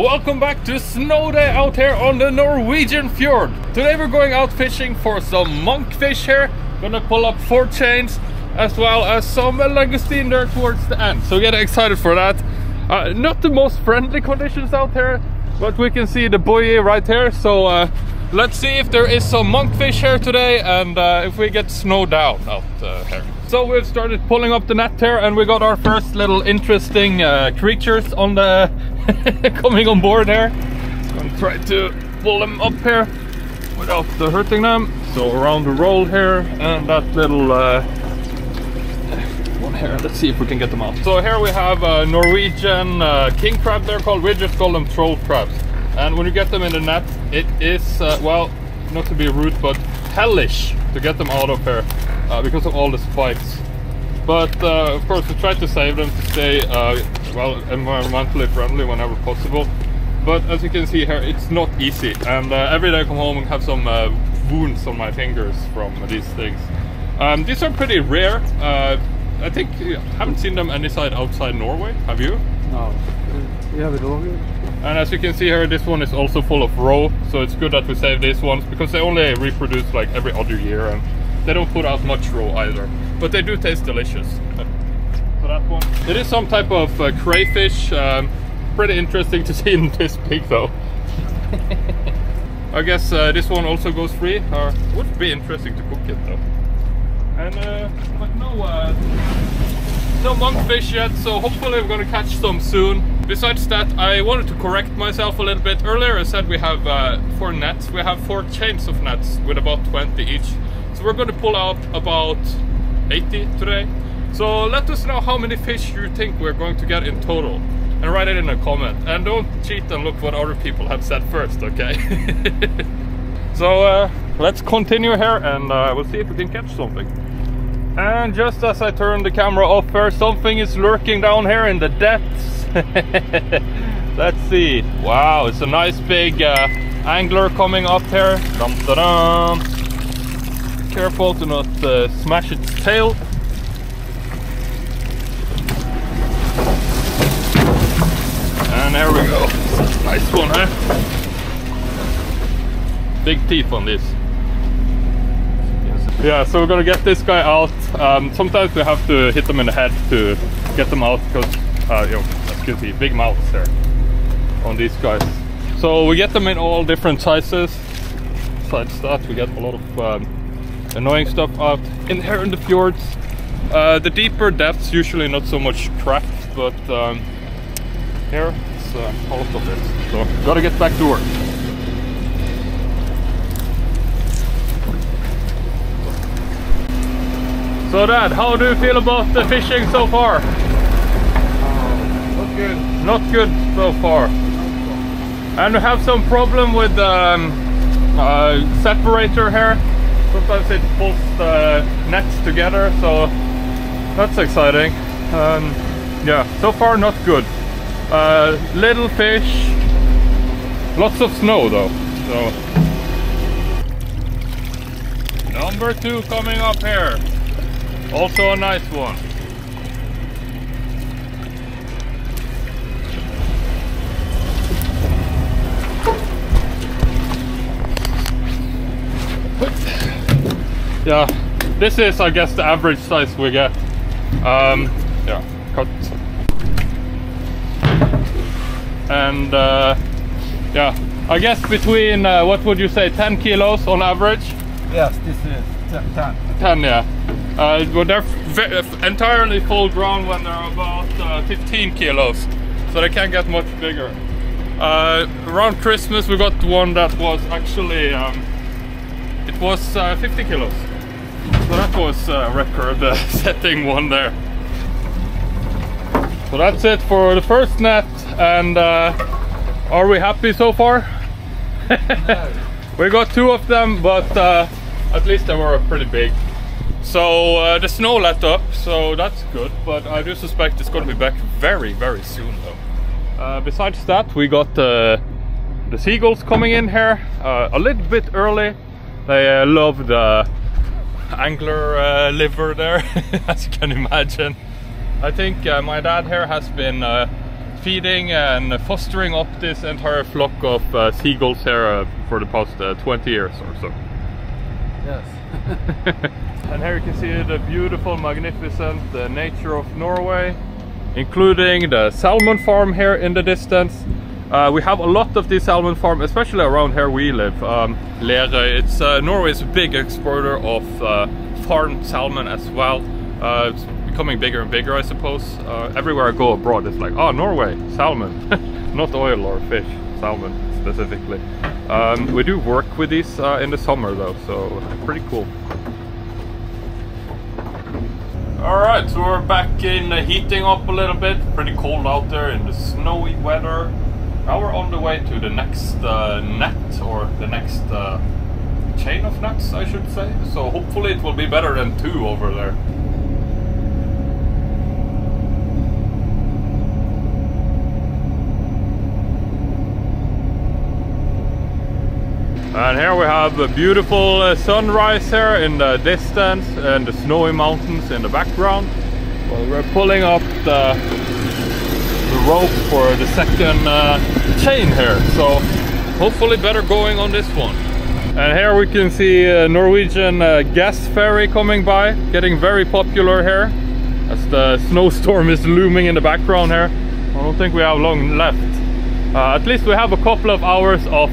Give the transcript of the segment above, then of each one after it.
Welcome back to Snow Day out here on the Norwegian fjord. Today we're going out fishing for some monkfish here. Gonna pull up 4 chains as well as some langoustine there towards the end. So get excited for that. Not the most friendly conditions out here, but we can see the buoy right here. So let's see if there is some monkfish here today and if we get snowed down out here. So we've started pulling up the net here and we got our first little interesting creatures on the coming on board here. I'm gonna try to pull them up here without hurting them. So around the roll here and that little one here. Let's see if we can get them out. So here we have a Norwegian king crab, they're called. We just call them troll crabs. And when you get them in the net, it is, well, not to be rude, but hellish to get them out of here because of all the spikes. But of course we try to save them to stay well, environmentally friendly whenever possible. But as you can see here, it's not easy. And every day I come home and have some wounds on my fingers from these things. These are pretty rare. I think I haven't seen them any side outside Norway. Have you? No. Yeah, we don't. And as you can see here, this one is also full of roe, so it's good that we save these ones because they only reproduce like every other year and they don't put out much roe either. But they do taste delicious. So that one. It is some type of crayfish. Pretty interesting to see in this big though. I guess this one also goes free, or would be interesting to cook it though. And but no monkfish yet, so hopefully we're gonna catch some soon. Besides that, I wanted to correct myself a little bit. Earlier I said we have 4 nets. We have 4 chains of nets with about 20 each. So we're gonna pull out about 80 today. So let us know how many fish you think we're going to get in total. And write it in a comment. And don't cheat and look what other people have said first, okay? So let's continue here and we'll see if we can catch something. And just as I turn the camera off here, something is lurking down here in the depths. Let's see. Wow, it's a nice big angler coming up here. Dum -da -dum. Careful to not smash its tail. And there we go. Nice one, huh? Big teeth on this. Yeah, so we're gonna get this guy out. Sometimes we have to hit them in the head to get them out because, you know, as you can see, big mouths there on these guys. So we get them in all different sizes. Besides that, we get a lot of annoying stuff out in here in the fjords. The deeper depths, usually not so much track, but here it's a lot of it. So gotta get back to work. So Dad, how do you feel about the fishing so far? Not good. Not good so far. And we have some problem with the separator here. Sometimes it pulls the nets together, so that's exciting. Yeah, so far not good. Little fish, lots of snow though. So number 2 coming up here. Also a nice one. Yeah, this is, I guess, the average size we get. Yeah, cut. And yeah, I guess between, what would you say, 10 kilos on average? Yes, this is 10. 10, yeah. Well, they're entirely full grown when they're about 15 kilos, so they can't get much bigger. Around Christmas we got one that was actually, it was 50 kilos. So that was a record setting one there. So that's it for the first net, and are we happy so far? No. We got 2 of them, but at least they were pretty big. So the snow let up, so that's good, but I do suspect it's going to be back very, very soon though. Besides that, we got the seagulls coming in here a little bit early. They love the angler liver there, as you can imagine. I think my dad here has been feeding and fostering up this entire flock of seagulls here for the past 20 years or so. Yes. And here you can see the beautiful, magnificent nature of Norway, including the salmon farm here in the distance. We have a lot of these salmon farms, especially around here we live. Lerøy, it's Norway's big exporter of farmed salmon as well. It's becoming bigger and bigger, I suppose. Everywhere I go abroad, it's like, oh, Norway, salmon. Not oil or fish, salmon specifically. We do work with these in the summer though, so pretty cool. Alright, so we're back in heating up a little bit. Pretty cold out there in the snowy weather. Now we're on the way to the next net, or the next chain of nets, I should say. So hopefully it will be better than 2 over there. And here we have a beautiful sunrise here in the distance and the snowy mountains in the background. Well, we're pulling up the rope for the second chain here, so hopefully better going on this one. And here we can see a Norwegian gas ferry coming by, getting very popular here as the snowstorm is looming in the background here. I don't think we have long left. At least we have a couple of hours of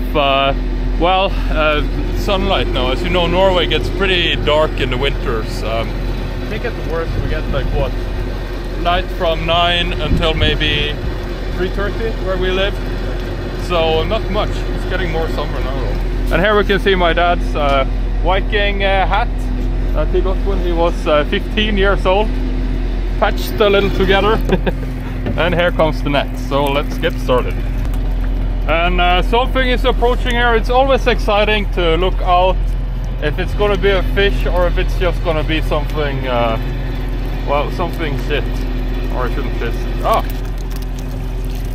sunlight now. As you know, Norway gets pretty dark in the winters. I think at the worst we get like what? Light from 9 until maybe 3:30 where we live. So not much. It's getting more summer now though. And here we can see my dad's Viking hat that he got when he was 15 years old. Patched a little together. And here comes the net. So let's get started. And something is approaching here. It's always exciting to look out if it's gonna be a fish or if it's just gonna be something, something shit. Or I shouldn't say. Ah!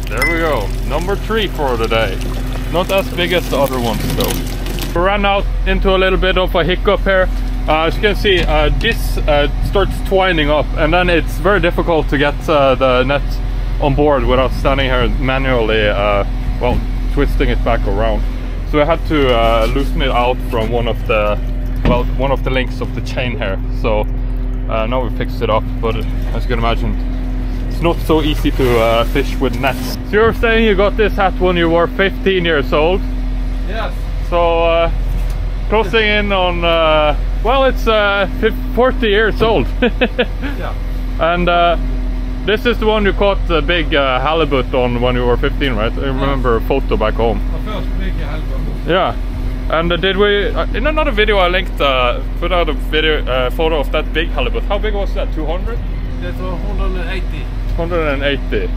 There we go. Number 3 for the day. Not as big as the other ones though. We ran out into a little bit of a hiccup here. As you can see, this starts twining up and then it's very difficult to get the net on board without standing here manually twisting it back around. So I had to loosen it out from one of the links of the chain here. So now we fixed it up, but as you can imagine, it's not so easy to fish with nets. So you were saying you got this hat when you were 15 years old? Yes. So closing in on, it's 40 years old. Yeah. And this is the one you caught the big halibut on when you were 15, right? I remember a photo back home. The first big halibut. Yeah. And did we, in another video I linked, put out a video, photo of that big halibut. How big was that, 200? That's 180. 180. Yeah.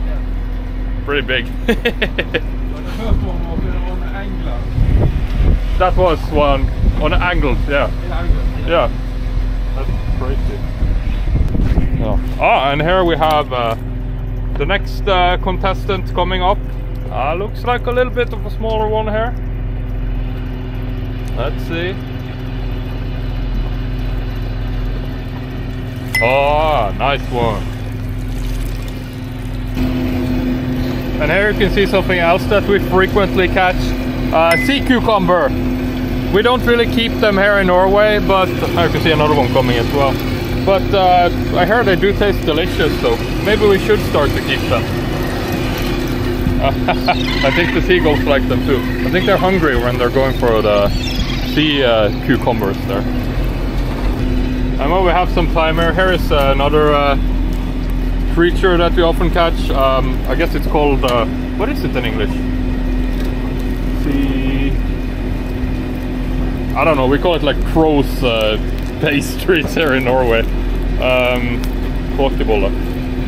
Pretty big. The first one was on the angler. That was one on the angled, yeah. Yeah. That's crazy. And here we have the next contestant coming up. Looks like a little bit of a smaller one here. Let's see. Oh, nice one. And here you can see something else that we frequently catch. Sea cucumber. We don't really keep them here in Norway, but I can see another one coming as well. But I heard they do taste delicious, so maybe we should start to keep them. I think the seagulls like them too. I think they're hungry when they're going for the sea cucumbers there. And when we have some time here, here is another creature that we often catch. I guess it's called, what is it in English? Sea... I don't know, we call it like crow's pastries here in Norway.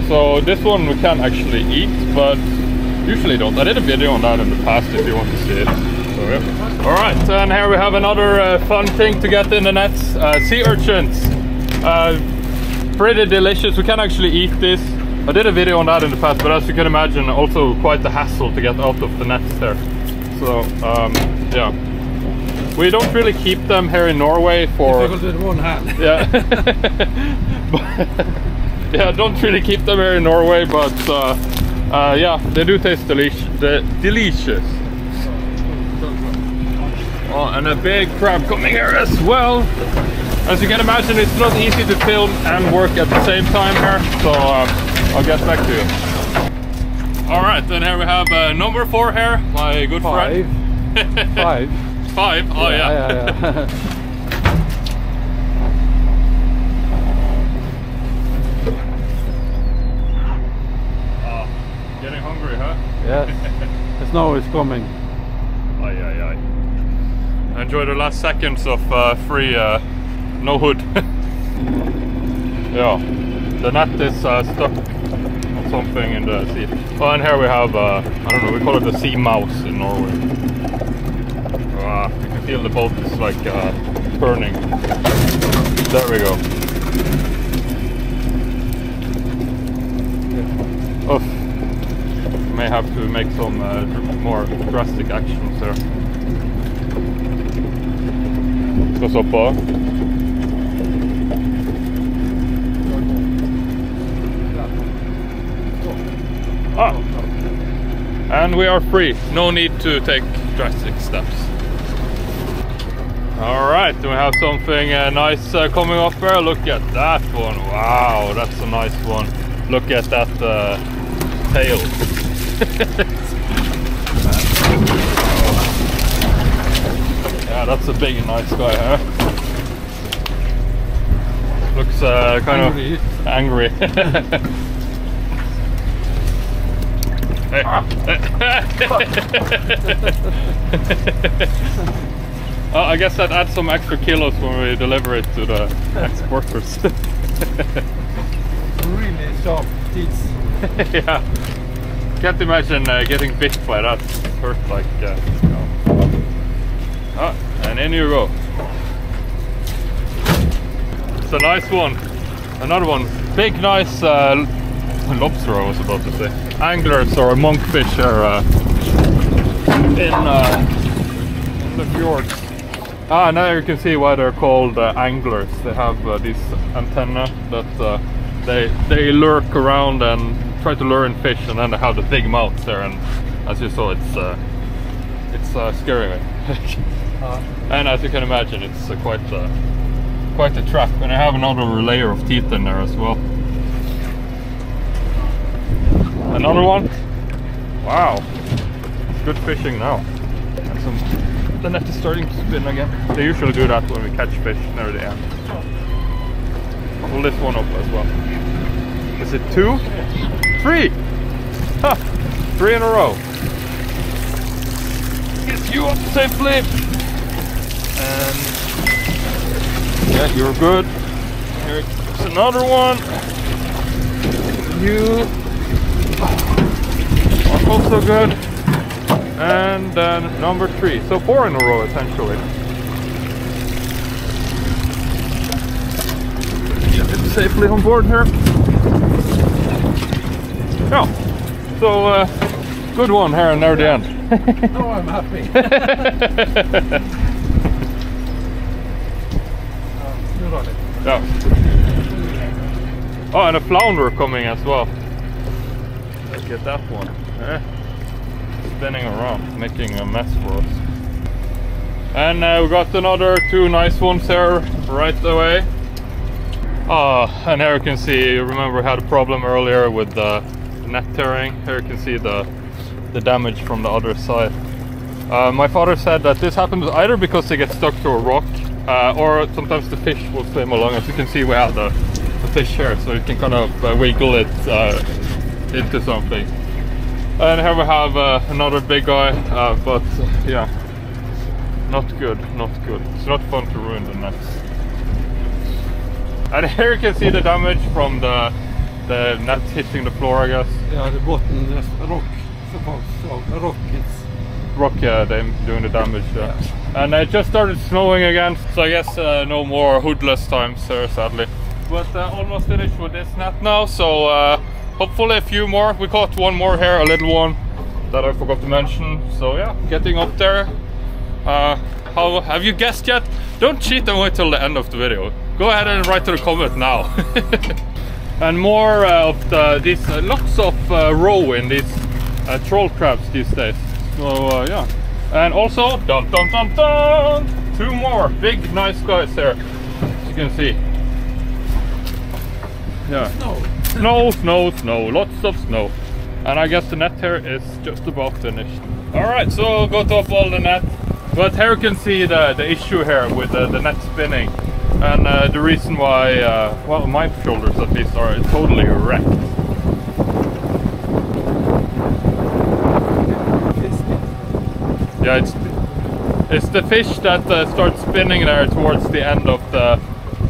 So this one we can actually eat, but usually don't. I did a video on that in the past if you want to see it. So, yeah. Alright, and here we have another fun thing to get in the nets. Sea urchins. Pretty delicious. We can actually eat this. I did a video on that in the past, but as you can imagine, also quite the hassle to get out of the nets there. So, yeah. We don't really keep them here in Norway for... Difficult with one hand. Yeah. Yeah, don't really keep them here in Norway, but Yeah, they do taste delicious. Oh, and a big crab coming here as well. As you can imagine, it's not easy to film and work at the same time here, so I'll get back to you. Alright, then here we have number 4 here, my good friend. 5. 5? Oh yeah. Oh, getting hungry, huh? Yes, the snow is coming. Aye, aye, aye. Enjoy the last seconds of free no hood. Yeah, the net is stuck on something in the sea. Oh, and here we have, I don't know, we call it the sea mouse in Norway. You can feel the boat is like turning. There we go. Oof. May have to make some more drastic actions there. Skal stoppa. Ah. And we are free. No need to take drastic steps. Alright, we have something nice coming up here. Look at that one. Wow, that's a nice one. Look at that tail. Yeah, that's a big nice guy, huh? Looks kind of angry. Hey. I guess that adds some extra kilos when we deliver it to the exporters. Really sharp teeth. Yeah. Can't imagine getting bit by that. It hurt like. Oh, and in you go. It's a nice one. Another one. Big, nice lobster, I was about to say. Anglers or monkfish are in the fjords. Ah, now you can see why they're called anglers. They have these antennae that they lurk around and try to lure in fish, and then they have the big mouths there. And as you saw, it's scary. And as you can imagine, it's quite a trap. And I have another layer of teeth in there as well. Another one. Wow, it's good fishing now. And the net is starting to spin again. They usually do that when we catch fish near the end. Pull this one up as well. Is it 2? 3! Ha! 3 in a row. Get you up safely. And yeah, you're good. Here's another one. You are also good. And then number 3. So 4 in a row essentially. Get it safely on board here. Yeah. So good one here and near the end. Oh, I'm happy. Yeah. Oh, and a flounder coming as well. Look at that one. Spinning around, making a mess for us. And we got another 2 nice ones here right away. And here you can see, remember we had a problem earlier with the net tearing. Here you can see the damage from the other side. My father said that this happens either because they get stuck to a rock, or sometimes the fish will swim along. As you can see, we have the fish here, so you can kind of wiggle it into something. And here we have another big guy, but yeah, not good, not good. It's not fun to ruin the nets. And here you can see the damage from the net hitting the floor, I guess. Yeah, the bottom is rock, suppose. So the rock is... Rock, yeah, they're doing the damage, yeah. And it just started snowing again, so I guess no more hoodless times here, sadly. But almost finished with this net now, so hopefully a few more. We caught one more here, a little one that I forgot to mention. So yeah, getting up there. How have you guessed yet? Don't cheat and wait till the end of the video. Go ahead and write to the comment now. And more of these lots of roe in these troll crabs these days. So yeah, and also dun dun dun dun, 2 more big nice guys there, as you can see. Yeah, snow, lots of snow. And I guess the net here is just about finished. All right, so got off all the net, but here you can see the issue here with the net spinning. And the reason why, well, my shoulders at least are totally wrecked. Yeah, it's the fish that starts spinning there towards the end of the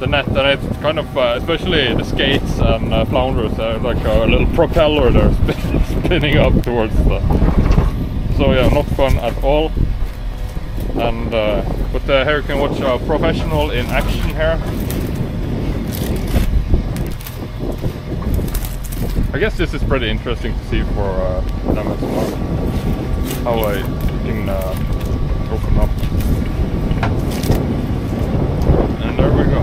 net, and it's kind of, especially the skates and flounders, like a little propeller there spinning up towards the... So yeah, not fun at all. And but here you can watch a professional in action here. I guess this is pretty interesting to see for them as well, how I can open up. And there we go.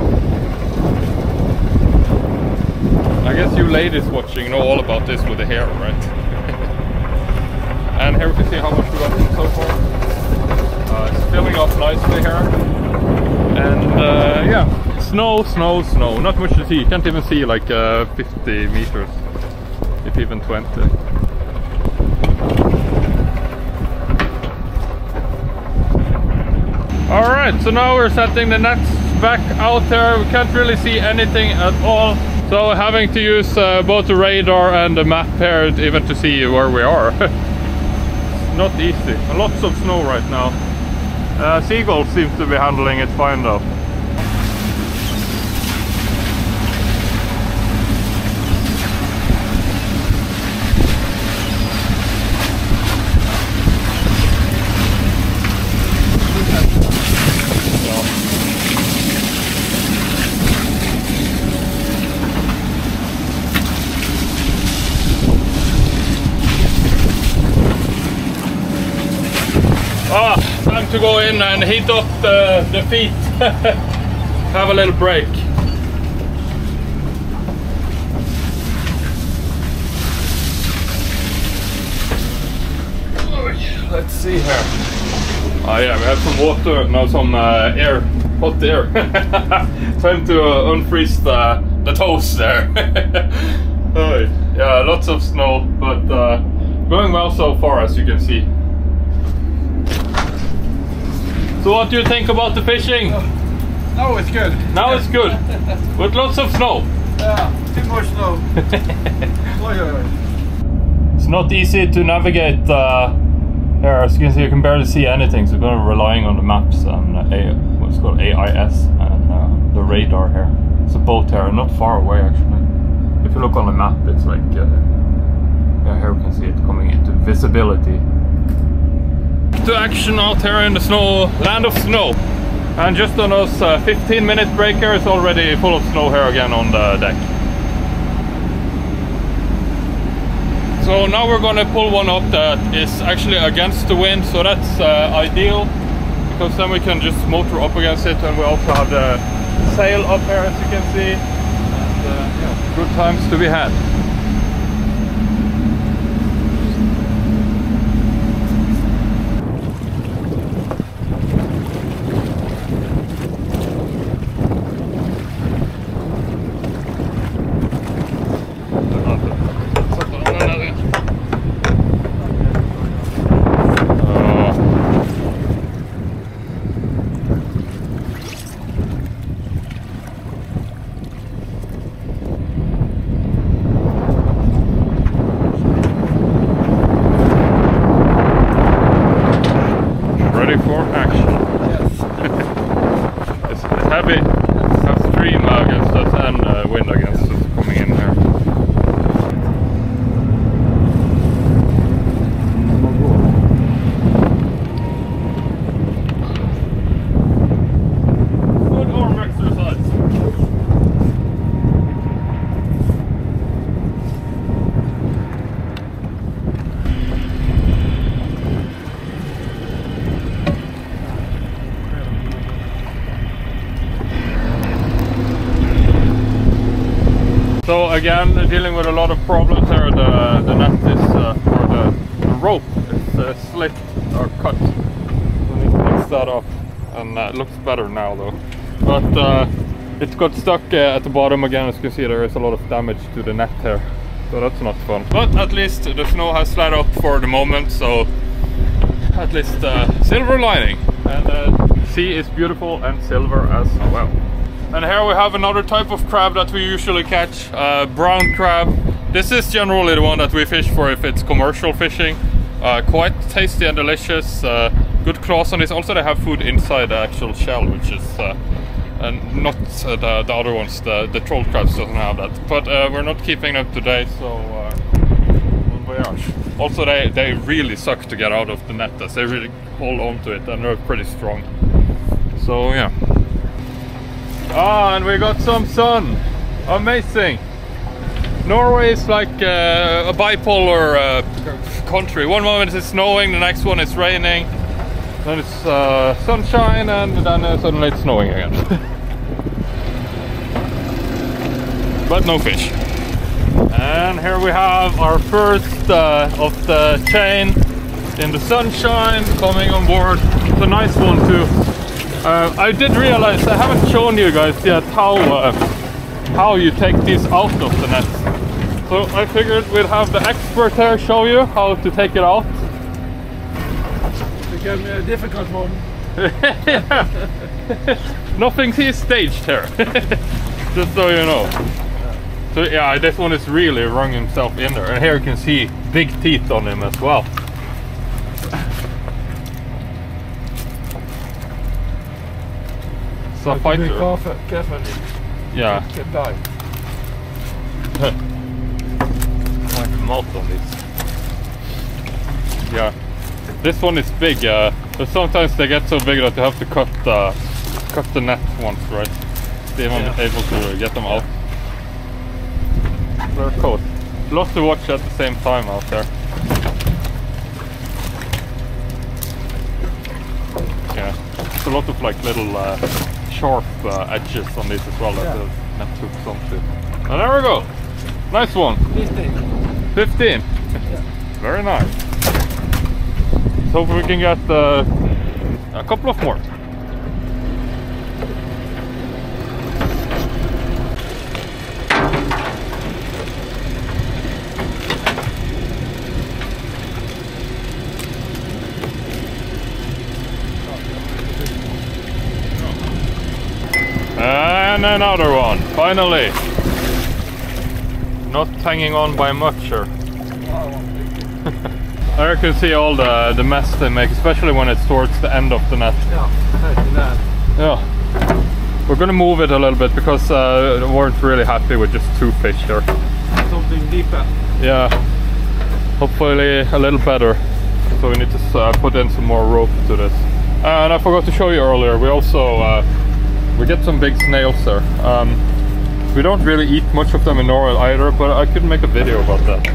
I guess you ladies watching know all about this with the hair, right? And here we can see how much we got in so far. It's filling up nicely here, and yeah, snow, not much to see. You can't even see like 50 meters, if even 20. Alright, so now we're setting the nets back out there. We can't really see anything at all, so having to use both the radar and the map here even to see where we are. It's not easy. Lots of snow right now. Seagulls seems to be handling it fine though. Time to go in and heat up the feet. Have a little break. Let's see here. Oh yeah, we have some water, no, some air, hot air. Time to unfreeze the toes there. Oh, yeah, lots of snow, but going well so far, as you can see. So what do you think about the fishing? Now it's good. Now it's good, with lots of snow. Yeah, too much snow. It's not easy to navigate here, as you can see. You can barely see anything, so we're relying on the maps and what's called AIS and the radar here. It's a boat here, not far away actually. If you look on the map, it's like yeah, here you can see it coming into visibility. To action out here in the snow, land of snow, and just on those 15-minute break here, it's already full of snow here again on the deck. So now we're gonna pull one up that is actually against the wind, so that's ideal, because then we can just motor up against it, and we also have the sail up here, as you can see, and yeah, good times to be had. So again, dealing with a lot of problems here. The net is, or the rope is slit or cut. So we need to fix that up, and it looks better now though. But it got stuck at the bottom again. As you can see, there is a lot of damage to the net here. So that's not fun. But at least the snow has let up for the moment, so at least silver lining. And the sea is beautiful and silver as well. And here we have another type of crab that we usually catch, brown crab. This is generally the one that we fish for if it's commercial fishing. Quite tasty and delicious. Good claws on this. Also they have food inside the actual shell, which is and not the other ones. The troll crabs doesn't have that. But we're not keeping them today, so we are. Also they really suck to get out of the net, as they really hold on to it, and they're pretty strong. So yeah. Ah, and we got some sun. Amazing. Norway is like a bipolar country. One moment it's snowing, the next one it's raining. Then it's sunshine, and then suddenly it's snowing again. But no fish. And here we have our first of the chain in the sunshine coming on board. It's a nice one too. I did realize I haven't shown you guys yet how you take these out of the net. So I figured we'd have the expert here show you how to take it out. It became a difficult one. Nothing is staged here. Just so you know. So yeah, this one is really wrung himself in there. And here you can see big teeth on him as well. It's a fighter. Carefully. Yeah. You can die. Like a mouth on this. Yeah. This one is big, but sometimes they get so big that you have to cut the net once, right? They weren't able to get them out. They're cool. Lots to watch at the same time out there. Yeah, it's a lot of like little sharp edges on this as well that the net hooks onto. And there we go. Nice one. 15. 15. Yeah. Very nice. So we can get a couple of more. And another one, finally. Not hanging on by much here. There you can see all the mess they make, especially when it's towards the end of the net. Yeah. We're gonna move it a little bit because we weren't really happy with just 2 fish here. Something deeper. Yeah. Hopefully a little better. So we need to put in some more rope to this. And I forgot to show you earlier, we also we get some big snails there. We don't really eat much of them in Norway either, but I couldn't make a video about that.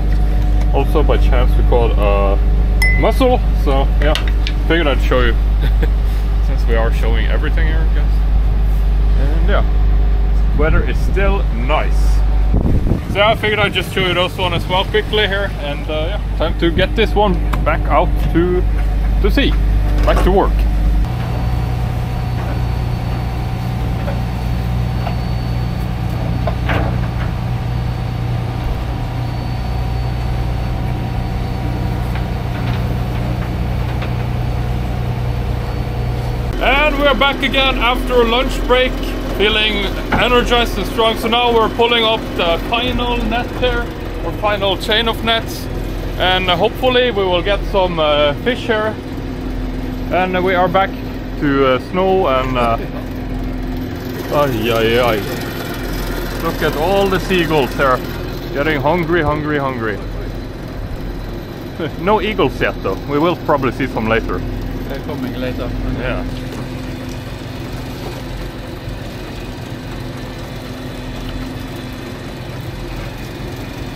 Also, by chance, we caught a mussel, so yeah, figured I'd show you. Since we are showing everything here, I guess. And yeah, weather is still nice. So yeah, I figured I'd just show you those one as well quickly here, and yeah, time to get this one back out to sea, back to work. And we're back again after a lunch break, feeling energized and strong. So now we're pulling up the final net here, or final chain of nets, and hopefully we will get some fish here. And we are back to snow and ay, ay, ay. Look at all the seagulls here, getting hungry, hungry, hungry. No eagles yet though, we will probably see some later. They're coming later. Yeah.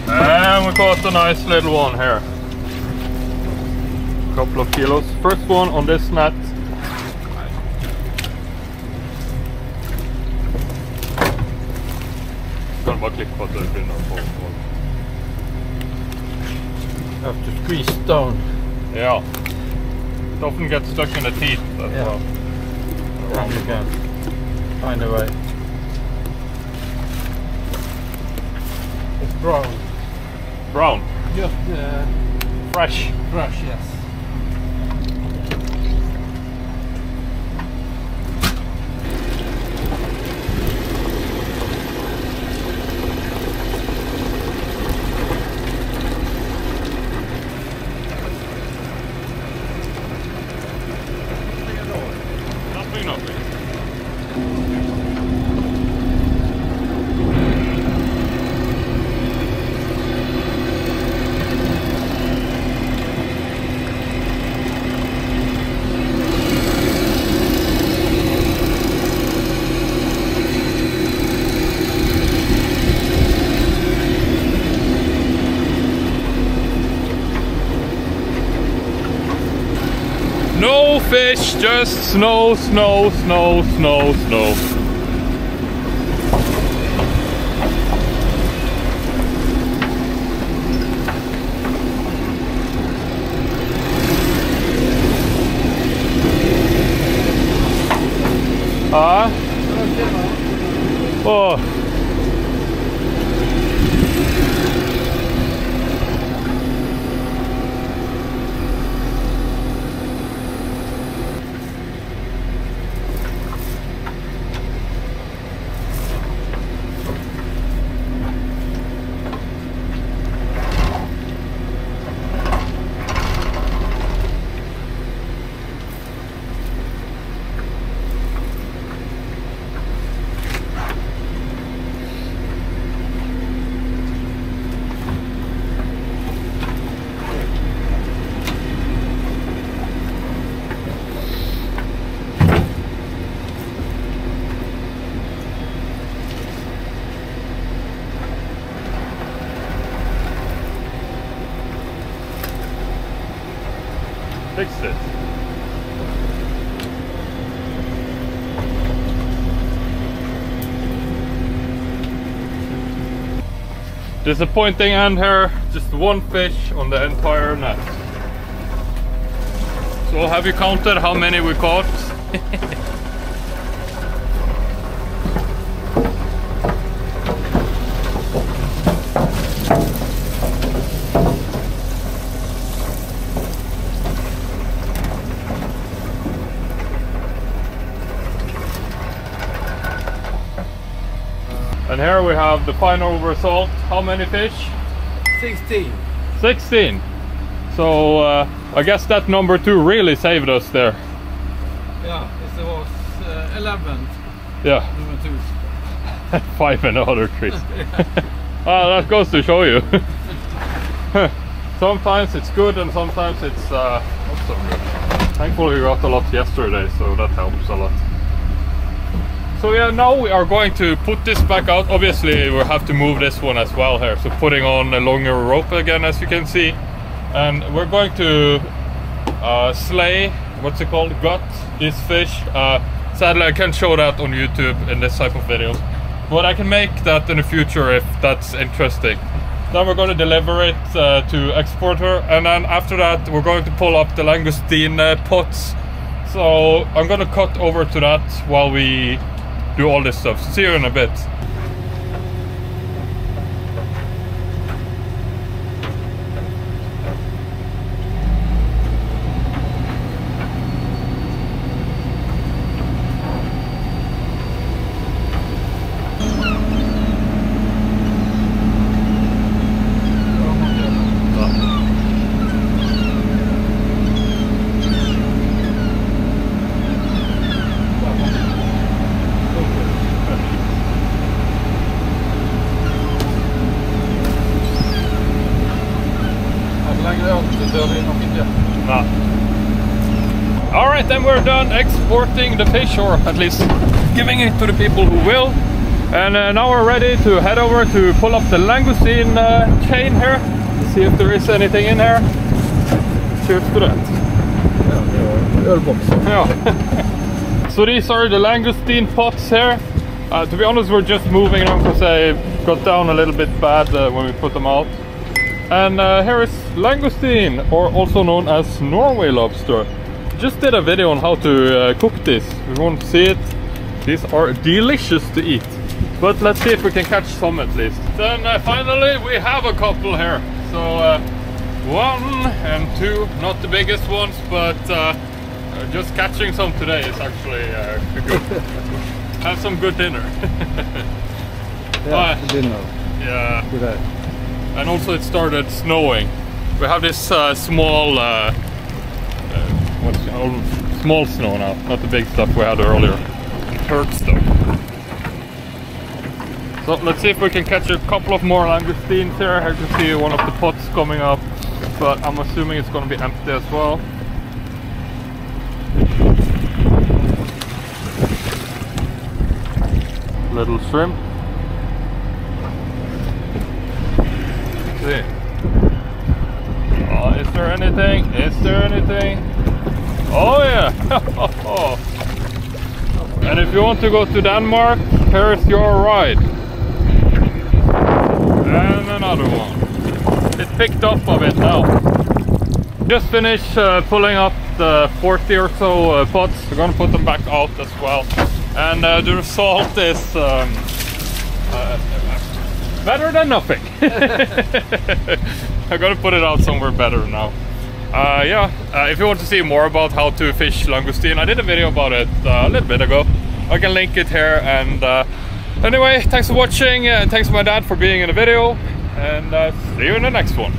And we caught a nice little one here. A couple of kilos. First one on this net. Gonna kan bara klippa att det brinner på. Have to squeeze down. Yeah. It often gets stuck in the teeth as Yeah. well. Then you can find a way. It's brown. Brown. Just Fresh. fresh, yes. Nothing. No fish, just snow, snow, snow, snow, snow. Oh. Fixed it. Disappointing end here, just one fish on the entire net. So have you counted how many we caught? And here we have the final result. How many fish? 16. 16. So I guess that number 2 really saved us there. Yeah, it was 11. Yeah. Number 2. 5 and the other 3. That goes to show you. Sometimes it's good and sometimes it's not so good. Thankfully we got a lot yesterday, so that helps a lot. So yeah, now we are going to put this back out. Obviously we have to move this one as well here, so putting on a longer rope again, as you can see. And we're going to slay, what's it called, gut this fish. Sadly I can't show that on YouTube in this type of videos, but I can make that in the future if that's interesting. Then we're going to deliver it to exporter, and then after that we're going to pull up the langoustine pots. So I'm going to cut over to that while we do all this stuff. See you in a bit. Alright, then we're done exporting the fish, or at least giving it to the people who will. And now we're ready to head over to pull up the langoustine chain here, see if there is anything in here. Cheers to that. Yeah. So these are the langoustine pots here. To be honest, we're just moving them because got down a little bit bad when we put them out. And here is langoustine, or also known as Norway lobster. Just did a video on how to cook this. If you want to see it, these are delicious to eat. But let's see if we can catch some at least. Then finally we have a couple here. So 1 and 2, not the biggest ones, but just catching some today is actually good. Have some good dinner. Yeah, dinner. Yeah. Today. And also it started snowing. We have this small, what's it called? Small snow now, not the big stuff we had earlier. Hurt stuff. So let's see if we can catch a couple of more langoustines here. I can see one of the pots coming up, but I'm assuming it's going to be empty as well. Little shrimp. Let's see. Oh, is there anything? Is there anything? Oh yeah! And if you want to go to Denmark, here's your ride. And another one. It's picked up a bit now. Just finished pulling up the 40 or so pots. We're gonna put them back out as well. And the result is better than nothing. I'm gonna put it out somewhere better now. Yeah, if you want to see more about how to fish langoustine, I did a video about it a little bit ago. I can link it here. And anyway, thanks for watching, and thanks to my dad for being in the video, and see you in the next one.